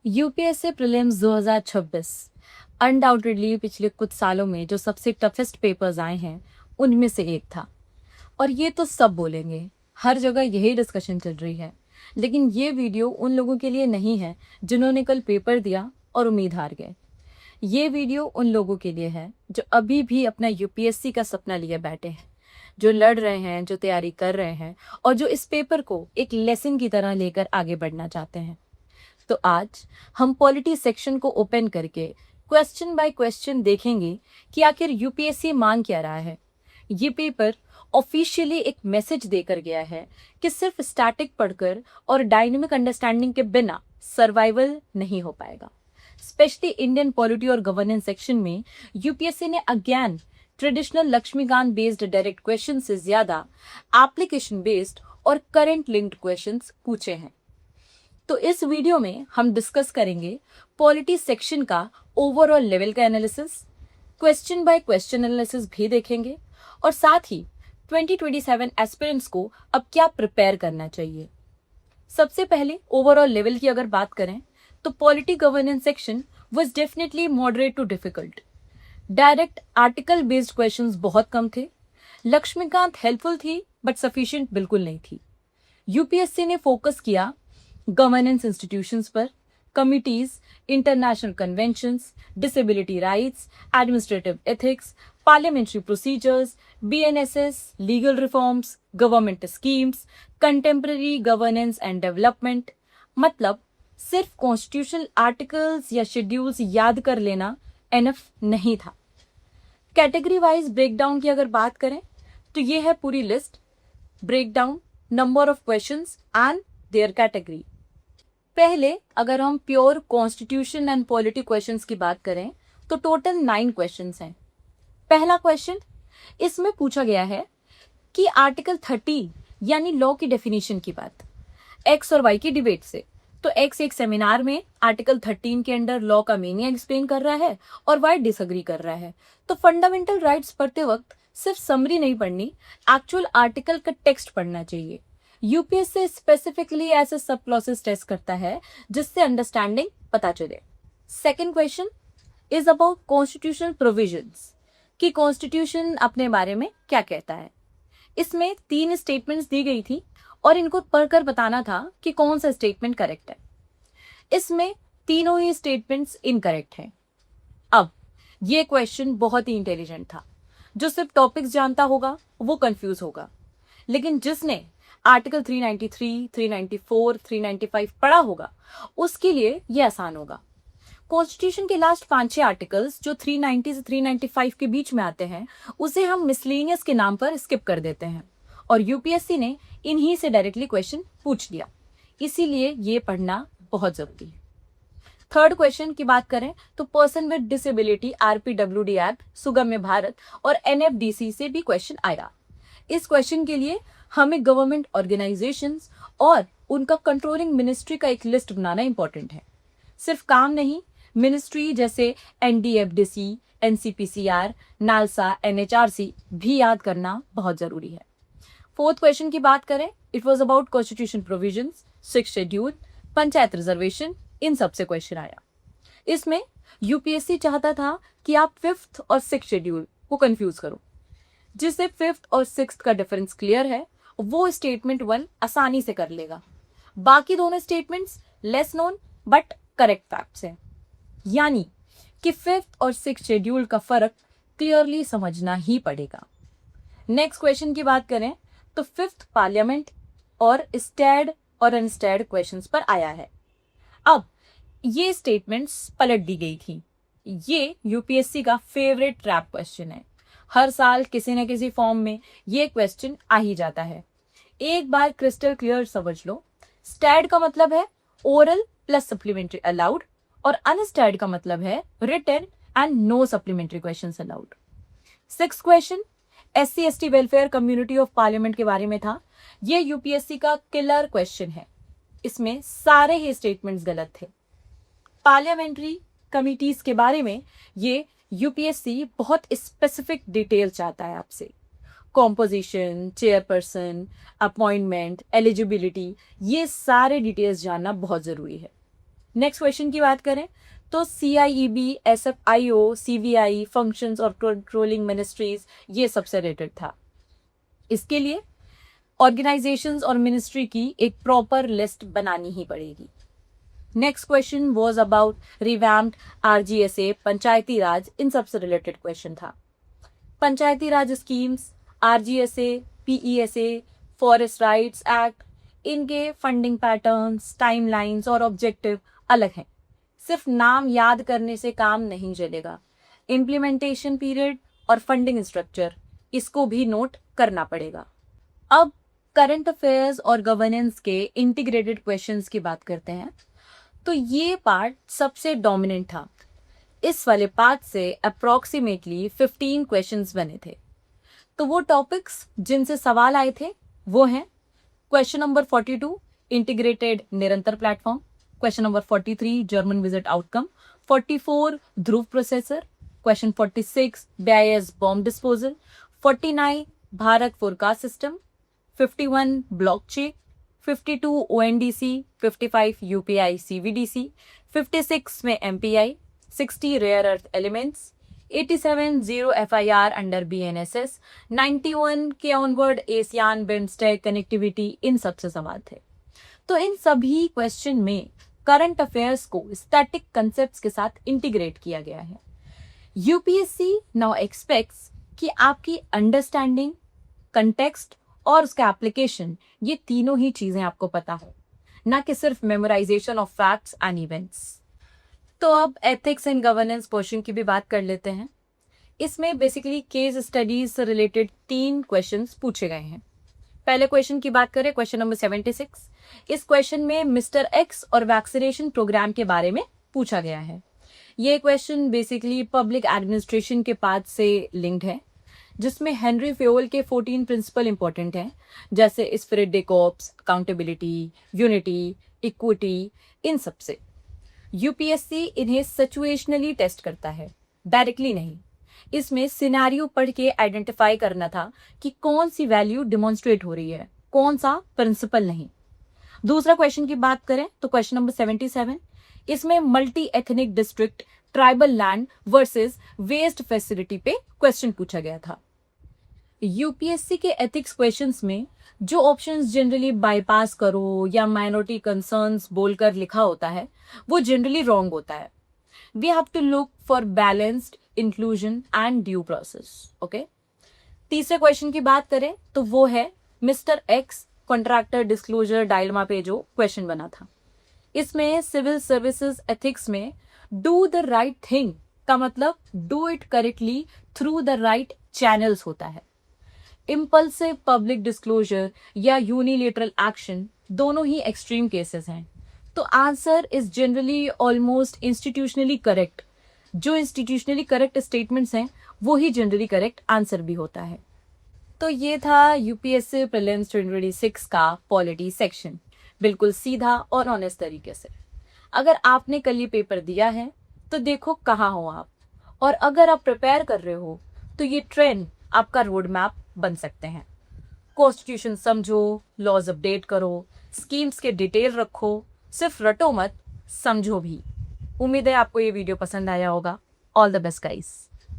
UPSC prelims 2026 undoubtedly पिछले कुछ सालों में जो सबसे टफेस्ट पेपर्स आए हैं उनमें से एक था। और ये तो सब बोलेंगे, हर जगह यही डिस्कशन चल रही है। लेकिन ये वीडियो उन लोगों के लिए नहीं है जिन्होंने कल पेपर दिया और उम्मीद हार गए। ये वीडियो उन लोगों के लिए है जो अभी भी अपना यूपीएससी का सपना लिए बैठे हैं, जो लड़ रहे हैं, जो तैयारी कर रहे हैं और जो इस पेपर को एक लेसन की तरह लेकर आगे बढ़ना चाहते हैं। तो आज हम पॉलिटी सेक्शन को ओपन करके क्वेश्चन बाय क्वेश्चन देखेंगे कि आखिर यूपीएससी मांग क्या रहा है। ये पेपर ऑफिशियली एक मैसेज देकर गया है कि सिर्फ स्टैटिक पढ़कर और डायनेमिक अंडरस्टैंडिंग के बिना सर्वाइवल नहीं हो पाएगा। स्पेशली इंडियन पॉलिटी और गवर्नेंस सेक्शन में यूपीएससी ने again traditional Laxmikanth based direct question से ज्यादा एप्लीकेशन बेस्ड और करंट लिंक्ड क्वेश्चंस पूछे हैं। तो इस वीडियो में हम डिस्कस करेंगे पॉलिटी सेक्शन का ओवरऑल लेवल का analysis, question by question analysis भी देखेंगे और साथ ही 2027 एस्पिरेंट्स को अब क्या प्रिपेयर करना चाहिए। सबसे पहले ओवरऑल लेवल की अगर बात करें तो polity governance section was definitely moderate to difficult. Direct article based questions बहुत कम थे। लक्ष्मीकांत हेल्पफुल थी बट सफिशिएंट बिल्कुल नहीं थी। यूपीएससी ने फोकस किया गवर्नेंस इंस्टीट्यूशंस पर, committees, international conventions, disability rights, administrative ethics, parliamentary procedures, BNSS, legal reforms, government schemes, contemporary governance and development. मतलब सिर्फ कॉन्स्टिट्यूशनल आर्टिकल्स या शेड्यूल्स याद कर लेना एनफ नहीं था। कैटेगरी वाइज ब्रेकडाउन की अगर बात करें तो ये है पूरी list. Breakdown, number of questions and their category. पहले अगर हम pure constitution and polity questions की बात करें तो टोटल 9 क्वेश्चंस हैं। पहला क्वेश्चन इसमें पूछा गया है कि आर्टिकल 30 यानी लॉ की डेफिनेशन की बात एक्स और वाई की डिबेट से। तो एक्स एक सेमिनार में आर्टिकल 13 के अंडर लॉ का मीनिंग एक्सप्लेन कर रहा है और वाई डिसएग्री कर रहा है। तो फंडामेंटल राइट्स पढ़ते वक्त सिर्फ समरी नहीं पढ़नी, एक्चुअल आर्टिकल का टेक्स्ट पढ़ना चाहिए। यूपीएससी स्पेसिफिकली ऐसे सब क्लॉसेस टेस्ट करता है जिससे अंडरस्टैंडिंग पता चले। Second question is about constitutional provisions कि कॉन्स्टिट्यूशन अपने बारे में क्या कहता है। इसमें 3 स्टेटमेंट्स दी गई थी और इनको पढ़कर बताना था कि कौन सा स्टेटमेंट करेक्ट है। इसमें तीनों ही स्टेटमेंट्स इनकरेक्ट हैं। अब ये क्वेश्चन बहुत ही इंटेलिजेंट था। जो सिर्फ टॉपिक्स जानता होगा वो कंफ्यूज होगा, लेकिन जिसने आर्टिकल 393, 394, 395 पढ़ा होगा उसके लिए ये आसान होगा। कॉन्स्टिट्यूशन के लास्ट 5-6 आर्टिकल्स जो 390 से 395 के बीच में आते हैं उसे हम मिसलेनियस के नाम पर स्किप कर देते हैं और यूपीएससी ने इन्हीं से डायरेक्टली क्वेश्चन पूछ लिया, इसीलिए ये पढ़ना बहुत जरूरी है। थर्ड क्वेश्चन की बात करें तो person with disability RPWD act, Sugamya Bharat और एनएफडीसी से भी क्वेश्चन आएगा। इस क्वेश्चन के लिए हमें गवर्नमेंट ऑर्गेनाइजेशंस और उनका कंट्रोलिंग मिनिस्ट्री का एक लिस्ट बनाना इंपॉर्टेंट है। सिर्फ काम नहीं, मिनिस्ट्री जैसे एनडीएफडीसी, एनसीपीसीआर, नालसा, एनएचआरसी भी याद करना बहुत जरूरी है। फोर्थ क्वेश्चन की बात करें, it was about constitution provisions, 6th schedule, panchayat reservation, इन सब से क्वेश्चन आया। इसमें यूपीएससी चाहता था कि आप 5th और 6th शेड्यूल को कंफ्यूज करो। जिससे 5th और 6th का डिफरेंस क्लियर है वो स्टेटमेंट 1 आसानी से कर लेगा। बाकी दोनों statements less known but correct facts हैं, यानी कि 5th और 6th शेड्यूल का फर्क क्लियरली समझना ही पड़ेगा। नेक्स्ट क्वेश्चन की बात करें तो 5th पार्लियामेंट और स्टैड और अनस्टैड क्वेश्चंस पर आया है। अब ये स्टेटमेंट्स पलट दी गई थी। ये यूपीएससी का फेवरेट ट्रैप क्वेश्चन है। हर साल किसी न किसी फॉर्म में ये क्वेश्चन आ ही जाता है। एक बार क्रिस्टल क्लियर समझ लो, स्टैड का मतलब है ओरल प्लस सप्लीमेंट्री अलाउड और अनस्टैड का मतलब है written and no supplementary questions allowed. 6th question SC ST welfare community of parliament के बारे में था। ये यूपीएससी का किलर क्वेश्चन है। इसमें सारे ही स्टेटमेंट्स गलत थे। पार्लियामेंट्री कमिटीज के बारे में ये यूपीएससी बहुत स्पेसिफिक डिटेल चाहता है आपसे। कॉम्पोजिशन, चेयरपर्सन, अपॉइंटमेंट, एलिजिबिलिटी, ये सारे डिटेल्स जानना बहुत जरूरी है। नेक्स्ट क्वेश्चन की बात करें तो CIEB, SFIO, CVI, फंक्शंस और कंट्रोलिंग मिनिस्ट्रीज, ये सबसे रिलेटेड था। इसके लिए ऑर्गेनाइजेशंस और मिनिस्ट्री की एक प्रॉपर लिस्ट बनानी ही पड़ेगी। Next question was about revamped RGSA, Panchayati Raj, इन सबसे रिलेटेड क्वेश्चन था। Panchayati Raj schemes, RGSA, PESA, forest rights act, इनके फंडिंग पैटर्न्स, टाइमलाइंस और ऑब्जेक्टिव अलग हैं। सिर्फ नाम याद करने से काम नहीं चलेगा। इम्प्लीमेंटेशन पीरियड और फंडिंग स्ट्रक्चर, इसको भी नोट करना पड़ेगा। अब करंट अफेयर्स और गवर्नेंस के इंटीग्रेटेड क्वेश्चंस की बात करते हैं। तो ये पार्ट सबसे डोमिनेंट था। इस वाले पार्ट से अप्रॉक्सीमेटली 15 क्वेश्चंस बने थे। तो वो टॉपिक्स जिनसे सवाल आए थे वो हैं question number 42 integrated Nirantar platform, question number 43 German visit outcome, 44 Dhruv processor, question 46 BIS bomb disposal, 49 Bharat forecast system, 51 blockchain, 52 ONDC, 55 UPI CVDC, 56 में MPI, 60 rare earth elements, 87 zero FIR under BNSS, 91 के ऑनवर्ड एशियान बिम्स्टेक कनेक्टिविटी, इन सबसे सवाल थे। तो इन सभी question में करंट अफेयर्स को स्टैटिक कंसेप्ट्स के साथ इंटीग्रेट किया गया है। UPSC नाउ एक्सपेक्ट्स कि आपकी अंडरस्टैंडिंग, कंटेक्स्ट और उसका एप्लीकेशन, ये तीनों ही चीजें आपको पता हो, ना कि सिर्फ memorisation of facts and events. तो अब एथिक्स एंड गवर्नेंस पोर्शन की भी बात कर लेते हैं। इसमें बेसिकली केस स्टडीज से रिलेटेड 3 क्वेश्चंस पूछे गए हैं। पहले क्वेश्चन की बात करें, क्वेश्चन नंबर 76। इस क्वेश्चन में मिस्टर एक्स और वैक्सीनेशन प्रोग्राम के बारे में पूछा गया है। ये क्वेश्चन बेसिकली पब्लिक एडमिनिस्ट्रेशन के पार्ट से लिंक्ड है, जिसमें हेनरी फेयोल के 14 प्रिंसिपल इंपॉर्टेंट हैं, जैसे spirit de corps, accountability, unity, equity, इन सब से। UPSC इन्हें सिचुएशनली टेस्ट करता है, डायरेक्टली नहीं। इसमें सिनेरियो पढ़ के आइडेंटिफाई करना था कि कौन सी वैल्यू डिमॉन्स्ट्रेट हो रही है, कौन सा प्रिंसिपल नहीं। दूसरा क्वेश्चन की बात करें तो क्वेश्चन नंबर 77, इसमें multi ethnic district tribal land versus West facility पे क्वेश्चन पूछा गया था। UPSC के एथिक्स क्वेश्चंस में जो ऑप्शंस जनरली बाईपास करो या माइनॉरिटी कंसर्न्स बोलकर लिखा होता है, वो जनरली रॉन्ग होता है। We have to look for balanced inclusion and due process. Okay, तीसरे क्वेश्चन की बात करें तो वो है mister X contractor disclosure dilemma पे जो क्वेश्चन बना था। इसमें सिविल सर्विसेज एथिक्स में डू द राइट थिंग का मतलब do it correctly through the right channels होता है। इम्पल्सिव पब्लिक डिस्क्लोजर या यूनिलेटरल एक्शन, दोनों ही एक्सट्रीम केसेस हैं। तो answer is generally almost institutionally correct. जो इंस्टीट्यूशनली करेक्ट स्टेटमेंट्स हैं वो ही जनरली करेक्ट आंसर भी होता है। तो ये था UPSC प्रीलिम्स 2026 का पॉलिटी सेक्शन, बिल्कुल सीधा और ऑनेस्ट तरीके से। अगर आपने कल ये पेपर दिया है तो देखो कहाँ हो आप, और अगर आप प्रिपेयर कर रहे हो तो ये ट्रेंड आपका रोड मैप बन सकते हैं। कॉन्स्टिट्यूशन समझो, लॉज अपडेट करो, स्कीम्स के डिटेल रखो, सिर्फ रटो मत, समझो भी। उम्मीद है आपको ये वीडियो पसंद आया होगा। All the best guys.